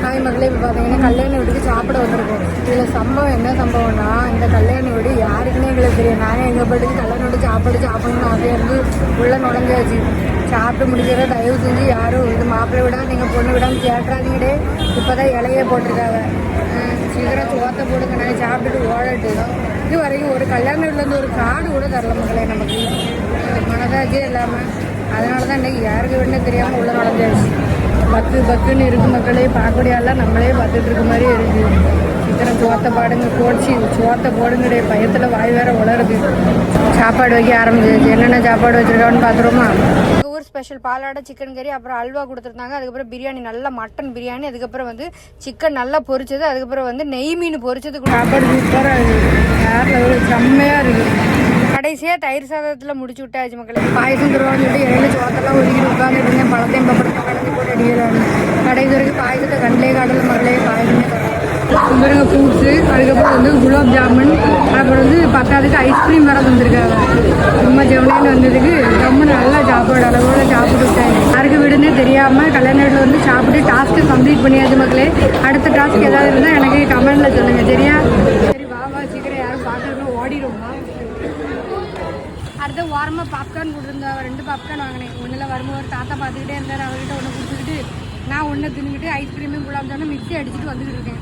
Hi மகளே, இப்போ பார்த்தீங்கன்னா கல்யாண வீட்டுக்கு சாப்பிட வந்திருக்கோம். இதில் சம்பவம் என்ன சம்பவம்னா, இந்த கல்யாண வீடு யாருக்குன்னே எங்களுக்கு தெரியும். நானே எங்கள் பாட்டுக்கு கல்யாண வீடு சாப்பிடணும்னு ஆசையாக இருந்து உள்ளே நுழைஞ்சாச்சு. சாப்பிட்டு முடிக்கிறத தயவு செஞ்சு யாரும் இது மாப்பிள்ளை விடா நீங்கள் பொண்ணு விடான்னு கேட்டுறாதீங்கடே. இப்போ தான் இலையே போட்டிருக்காங்க. சீக்கிரம் சோத்தை போடுங்க, நான் சாப்பிட்டுட்டு ஓடட்டு. இது வரைக்கும் ஒரு கல்யாண வீட்டிலேருந்து ஒரு கார்டு கூட தரல மக்களே நமக்கு, மனதாச்சே இல்லாமல். அதனால தான் இன்றைக்கி யாருக்கு வேணும்னு தெரியாமல் உள்ளே நுழைஞ்சாச்சு. பக்குன்னு இருக்கு மக்களே, பார்க்கக்கூடியாலாம் நம்மளே பார்த்துட்டு இருக்க மாதிரி இருக்குது. சீக்கிரம் சோத்தை பாடுங்க, கோச்சி சோத்தை போடுங்கடைய பயத்தில் வாய் வேற உளருது. சாப்பாடு வைக்க ஆரம்பிச்சிருச்சு. என்னென்ன சாப்பாடு வச்சுருக்கான்னு பார்த்துருவோமா? எங்கள் ஊர் ஸ்பெஷல் பாலாடை, சிக்கன் கறி, அப்புறம் அல்வா கொடுத்துருந்தாங்க. அதுக்கப்புறம் பிரியாணி, நல்லா மட்டன் பிரியாணி, அதுக்கப்புறம் வந்து சிக்கன் நல்லா பொரிச்சது, அதுக்கப்புறம் வந்து நெய் மீன் பொரிச்சது. சாப்பாடு சூப்பராக இருக்குது, யாரில் ஒரு செம்மையாக இருக்குது. கடைசியாக தயிர் சாதத்தில் முடிச்சு விட்டாச்சு மக்களே. பாயசம் தருவான்னு சொல்லி இடையில சோத்தெல்லாம் ஒதுக்கிட்டு உட்காந்துட்டு இருந்தேன். பழத்தையும் பப்படத்தை கலந்து போட்டு அடிக்கிறாங்க. கடைசி வரைக்கும் பாயசத்தை கண்ணிலே காட்டல மக்களே. பாயசமே தருவாங்க. ஃப்ரூட்ஸு, அதுக்கப்புறம் வந்து குலாப் ஜாமுன், அப்புறம் வந்து பத்தாவதுக்கு ஐஸ்கிரீம் வேறு தந்துருக்காங்க. சும்மா ஜெவனேன்னு வந்ததுக்கு ரொம்ப நல்லா சாப்பாடு அளவோட சாப்பிட்டு விட்டாங்க. யாருக்கு வீடுன்னே தெரியாமல் கல்யாண வீட்டில் வந்து சாப்பிட்டு டாஸ்க்கு கம்ப்ளீட் பண்ணியாச்சு மக்களே. அடுத்த டாஸ்க் ஏதாவது இருந்தால் எனக்கு கமெண்டில் சொல்லுங்கள், சரியா? சரி வாவா, சீக்கிரம் யாரும் பார்க்கறதுன்னு ஓடிடுவோமா? அடுத்த வாரமாக பாப்கார்ன் கொடுத்துருந்தா, 2 பாப்கார்ன் வாங்கினேன். ஒன்றில் வரும்போது ஒரு தாத்தா பார்த்துக்கிட்டே இருந்தார். அவர்கிட்ட ஒன்று கொடுத்துக்கிட்டு நான் ஒன்று தின்னுக்கிட்டு ஐஸ்கிரீமும் குலாப் ஜாமுன் மிக்ஸி அடிச்சுட்டு வந்துக்கிட்டு இருக்கேன்.